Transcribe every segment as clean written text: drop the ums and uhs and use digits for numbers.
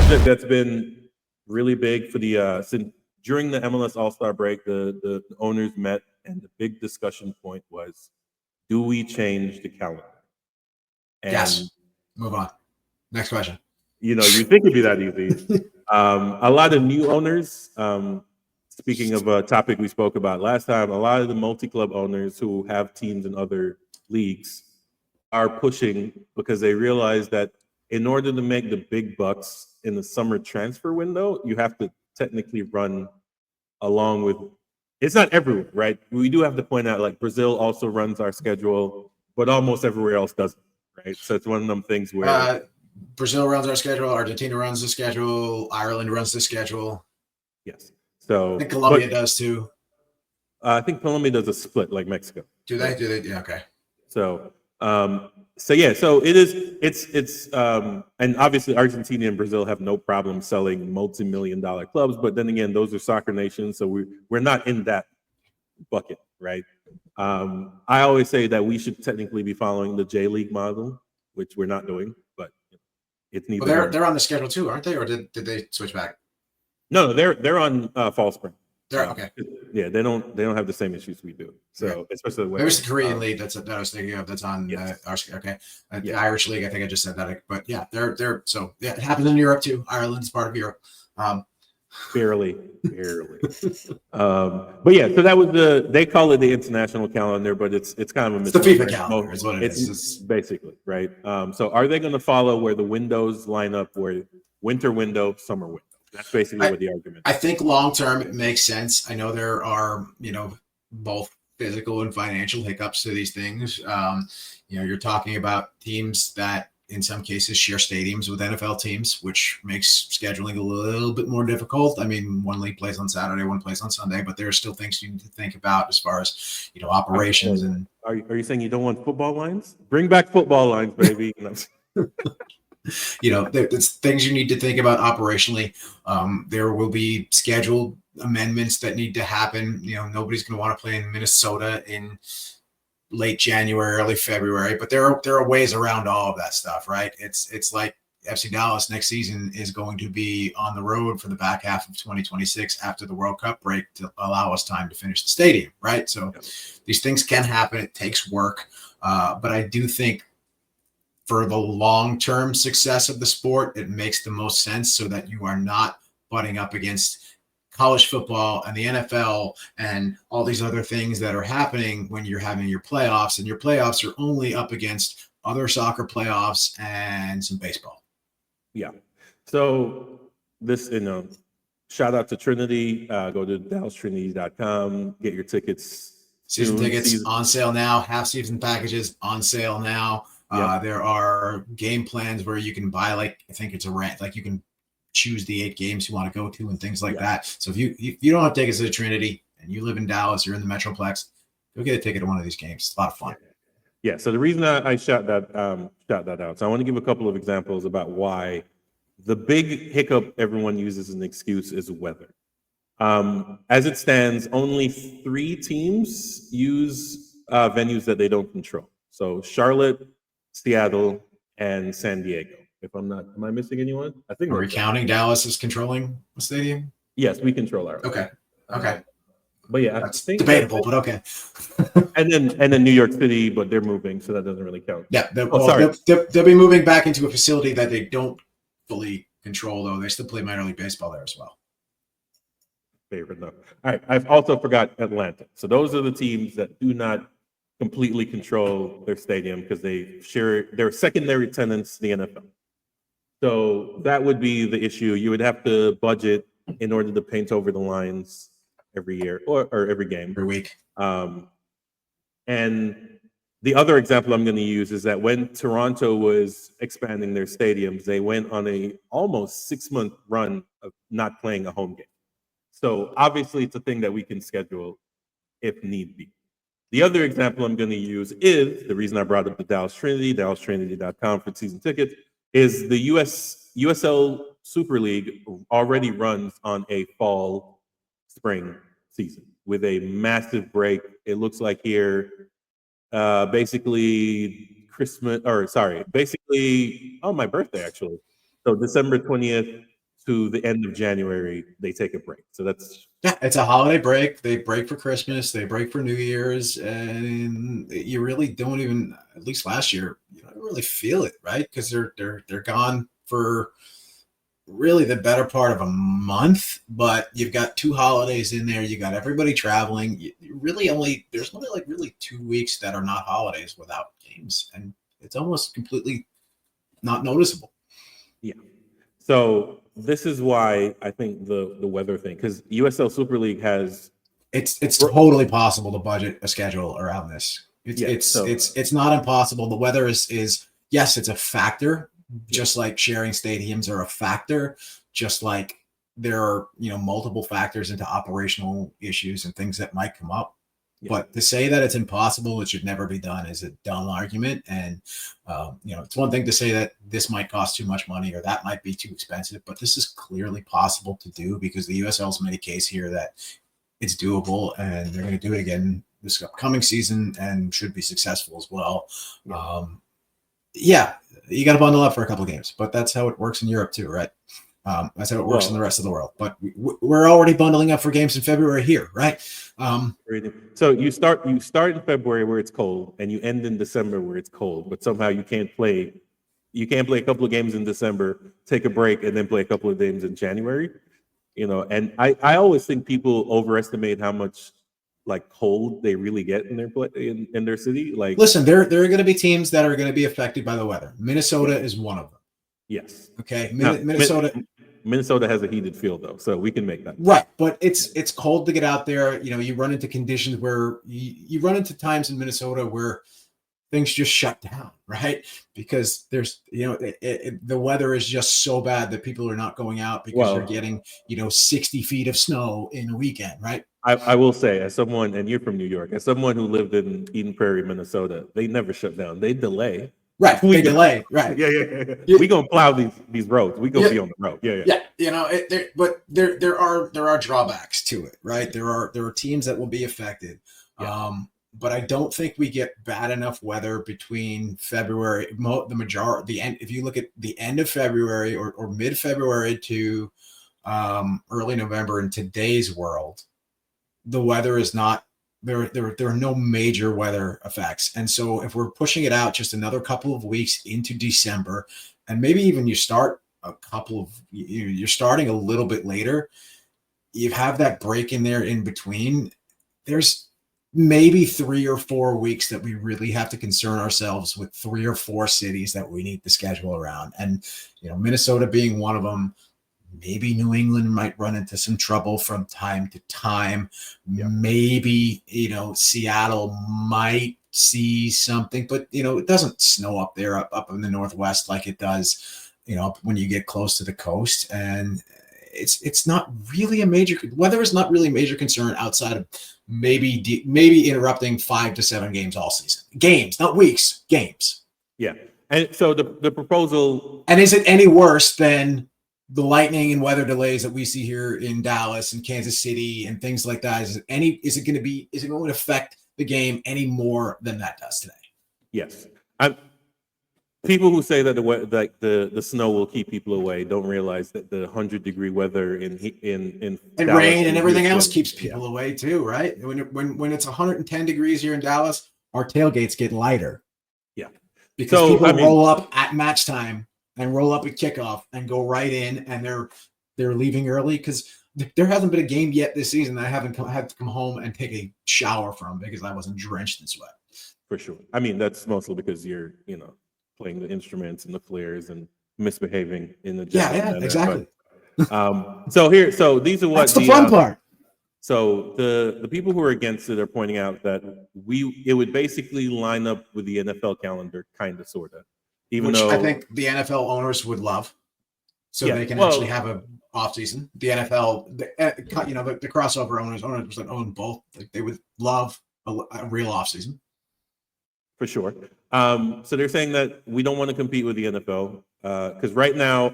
subject that's been really big for the since during the MLS All-Star break, the owners met, and the big discussion point was, do we change the calendar? And Yes. Move on. Next question. you think it'd be that easy. A lot of new owners. Speaking of a topic we spoke about last time, a lot of the multi-club owners who have teams in other leagues are pushing because they realize that in order to make the big bucks in the summer transfer window, you have to technically run along with. It's not everywhere, right? We do have to point out, like Brazil also runs our schedule, but almost everywhere else doesn't, right? So it's one of them things where Brazil runs our schedule, Argentina runs the schedule, Ireland runs the schedule. Yes. So I think Colombia does too. I think Colombia does a split like Mexico. Do they? Do they? Yeah. Okay. So so it is. It's and obviously Argentina and Brazil have no problem selling multi-million-dollar clubs, but then again, those are soccer nations, so we're not in that bucket, right? I always say that we should technically be following the J League model, which we're not doing, but it's neither. Well, they're on the schedule too, aren't they? Or did they switch back? No, they're on fall spring. They're okay. Yeah, they don't have the same issues we do. So okay. Especially the way there's the Korean league that I was thinking of that's on our okay. The Irish league, I think I just said that, but yeah, they're so yeah, it happens in Europe too. Ireland's part of Europe. Barely. But yeah, so that was they call it the international calendar, but it's kind of a the FIFA calendar is what it is. It's basically right. So are they going to follow where the windows line up, where winter window, summer window? That's basically what the argument is. I think long term it makes sense. I know there are, both physical and financial hiccups to these things. You're talking about teams that in some cases share stadiums with NFL teams, which makes scheduling a little bit more difficult. I mean, one league plays on Saturday, one plays on Sunday, but there are still things you need to think about as far as, operations. And are you saying you don't want football lines? Bring back football lines, baby. There's things you need to think about operationally. There will be scheduled amendments that need to happen. Nobody's going to want to play in Minnesota in late January, early February, but there are ways around all of that stuff, right? It's like FC Dallas next season is going to be on the road for the back half of 2026 after the World Cup break to allow us time to finish the stadium, right? So these things can happen. It takes work, but I do think for the long-term success of the sport, it makes the most sense so that you are not butting up against college football and the NFL and all these other things that are happening when you're having your playoffs, and your playoffs are only up against other soccer playoffs and some baseball. Yeah. So this, shout out to Trinity. Go to DallasTrinity.com, get your tickets. Season tickets on sale now. Half season packages on sale now. There are game plans where you can buy, I think it's a rent, you can choose the 8 games you want to go to and things like that. So if you don't have tickets to Trinity and you live in Dallas, you're in the Metroplex, go get a ticket to one of these games. It's a lot of fun. Yeah. So the reason I shout that out. So I want to give a couple of examples about why the big hiccup everyone uses as an excuse is weather. As it stands, only 3 teams use venues that they don't control. So Charlotte, Seattle, and San Diego. If am I missing anyone? I think. Are we counting Dallas as controlling the stadium? Yes, we control our. Okay. But yeah, that's debatable, but okay. and then New York City, but they're moving, so that doesn't really count. Yeah, they'll be moving back into a facility that they don't fully control, though. They still play minor league baseball there as well. Favorite though. All right, I've also forgot Atlanta. So those are the teams that do not completely control their stadium because they share their secondary tenants, the NFL. So that would be the issue. You would have to budget in order to paint over the lines every year or every game. Every week. And the other example I'm going to use is that when Toronto was expanding their stadiums, they went on a almost 6-month run of not playing a home game. So obviously it's a thing that we can schedule if need be. The other example I'm going to use is the reason I brought up the Dallas Trinity, DallasTrinity.com for season tickets, is the USL Super League already runs on a fall-spring season with a massive break. It looks like here, basically my birthday actually. So December 20th to the end of January, they take a break. So that's it's a holiday break. They break for Christmas, they break for New Year's, and you really don't even. At least last year, you don't really feel it, right? Because they're gone for really the better part of a month, but you've got 2 holidays in there. You got everybody traveling. You really there's only like really 2 weeks that are not holidays without games, and it's almost completely not noticeable. yeah. So this is why I think the weather thing, because USL Super League has It's totally possible to budget a schedule around this. It's not impossible. The weather is yes, it's a factor, just like sharing stadiums are a factor, just like there are multiple factors into operational issues and things that might come up. Yeah. But to say that it's impossible, it should never be done, is a dumb argument. And it's one thing to say that this might cost too much money or that might be too expensive, but this is clearly possible to do because the USL's made a case here that it's doable, and they're going to do it again this upcoming season and should be successful as well. Yeah, you got to bundle up for a couple of games, but that's how it works in Europe too, right? That's how it works in the rest of the world. But we're already bundling up for games in February here, right? So you start in February where it's cold, and you end in December where it's cold. But somehow you can't play a couple of games in December, take a break, and then play a couple of games in January. And I always think people overestimate how much like cold they really get in their city. Like, listen, there are going to be teams that are going to be affected by the weather. Minnesota is one of them. Yes. Okay. Minnesota has a heated field though, so we can make that. Right, but it's cold to get out there. You run into conditions where you run into times in Minnesota where things just shut down, right? Because there's, the weather is just so bad that people are not going out because you're getting, 60 feet of snow in a weekend, right? I will say, as someone, and you're from New York, as someone who lived in Eden Prairie, Minnesota, they never shut down. They delay. Right, they delay. Right. Yeah. We gonna plow these roads. We gonna be on the road. Yeah. But there are drawbacks to it, right? There are teams that will be affected. Yeah. But I don't think we get bad enough weather between February, the end. If you look at the end of February or mid-February to early November in today's world, the weather is not there. There are no major weather effects, and so if we're pushing it out just another couple of weeks into December, and maybe even you're starting a little bit later, you have that break in there in between. There's maybe 3 or 4 weeks that we really have to concern ourselves with 3 or 4 cities that we need to schedule around. And, Minnesota being one of them, maybe New England might run into some trouble from time to time. Yeah. Maybe, Seattle might see something, but, it doesn't snow up there, up in the Northwest like it does, when you get close to the coast. And it's not really weather is not really a major concern outside of maybe interrupting 5 to 7 games all season. Games, not weeks, games. Yeah. And so the proposal. And is it any worse than the lightning and weather delays that we see here in Dallas and Kansas City and things like that? Is it going to affect the game any more than that does today? Yes. People who say that the snow will keep people away don't realize that the 100-degree weather in Dallas rain and everything else keeps people away too, right? When it's 110 degrees here in Dallas, our tailgates get lighter. Yeah, because people roll up at match time and roll up at kickoff and go right in, and they're leaving early because there hasn't been a game yet this season that I haven't had to come home and take a shower from because I wasn't drenched in sweat. For sure. I mean, that's mostly because you're playing the instruments and the flares and misbehaving in the manner. Exactly. But, so these are what that's the fun part. So the people who are against it are pointing out that it would basically line up with the NFL calendar, kind of, sort of. Which I think the NFL owners would love, so they can actually have a off season. The NFL, the crossover owners that own both, they would love a real off season. For sure. So they're saying that we don't want to compete with the NFL because right now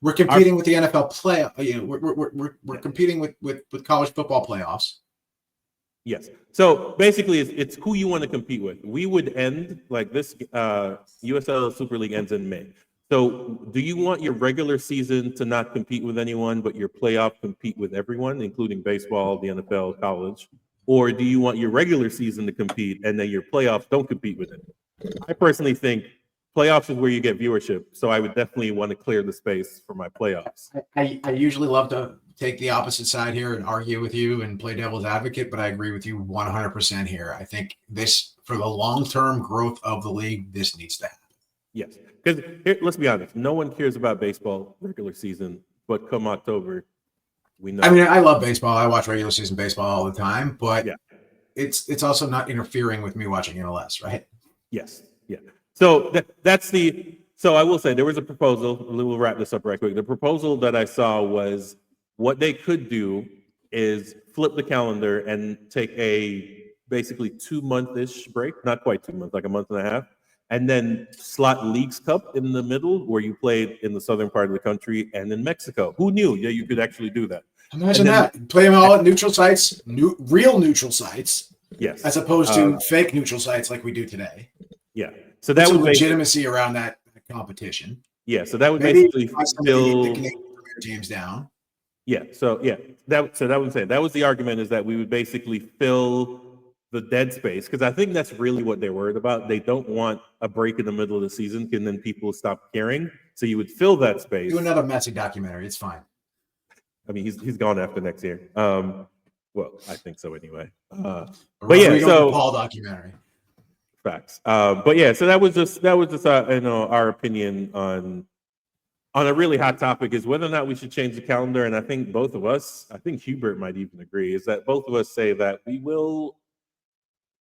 we're competing with the NFL play. We're competing with college football playoffs. Yes. So basically, it's who you want to compete with. We would end like this. USL Super League ends in May. So do you want your regular season to not compete with anyone, but your playoff compete with everyone, including baseball, the NFL, college? Or do you want your regular season to compete and then your playoffs don't compete with it? I personally think playoffs is where you get viewership. So I would definitely want to clear the space for my playoffs. I usually love to take the opposite side here and argue with you and play devil's advocate, but I agree with you 100% here. I think this, for the long-term growth of the league, this needs to happen. Yes, because let's be honest, no one cares about baseball regular season, but come October, we know. I mean, I love baseball. I watch regular season baseball all the time, but yeah, it's also not interfering with me watching MLS, right? Yes, yeah. So that's the. So I will say there was a proposal. We'll wrap this up right quick. The proposal that I saw was what they could do is flip the calendar and take a basically 2-month-ish break, not quite 2 months, like a month and a half, and then slot Leagues Cup in the middle where you played in the southern part of the country and in Mexico. Who knew? Yeah, you could actually do that. Imagine that. Play them all at neutral sites, real neutral sites. Yes. As opposed to fake neutral sites like we do today. Yeah. So that would legitimacy around that competition. Yeah. So that would basically fill the Canadian teams down. Yeah. So yeah. That would say that was the argument, is that we would basically fill the dead space, because I think that's really what they're worried about. They don't want a break in the middle of the season and then people stop caring. So you would fill that space. Do another Messi documentary. It's fine. I mean, he's gone after next year. Well, I think so anyway. But yeah, so Paul documentary. Facts. But yeah, so that was just our opinion on a really hot topic, is whether or not we should change the calendar. And I think both of us, I think Hubert might even agree, is that both of us say that we will.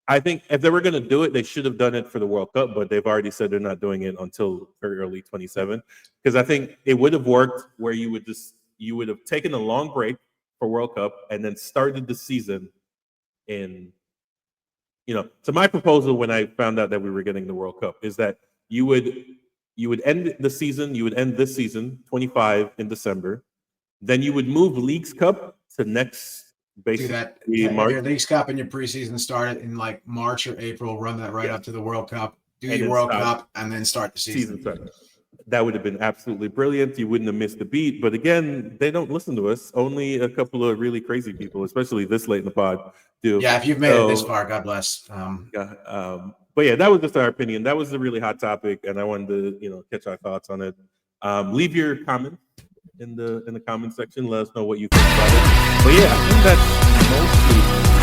I think if they were going to do it, they should have done it for the World Cup, but they've already said they're not doing it until very early 27. Because I think it would have worked where you would have taken a long break for World Cup and then started the season in, so my proposal when I found out that we were getting the World Cup is that you would end the season, you would end this season 25 in December, then you would move Leagues Cup to next basically March. Your Leagues Cup and your preseason started in like March or April, run that right up to the World Cup, do your World Cup, and then start the season. That would have been absolutely brilliant. You wouldn't have missed a beat. But again, they don't listen to us. Only a couple of really crazy people, especially this late in the pod, do. Yeah, if you've made it this far, God bless. But yeah, that was just our opinion. That was a really hot topic, and I wanted to, catch our thoughts on it. Leave your comments in the comment section. Let us know what you think about it. But yeah, I think that's mostly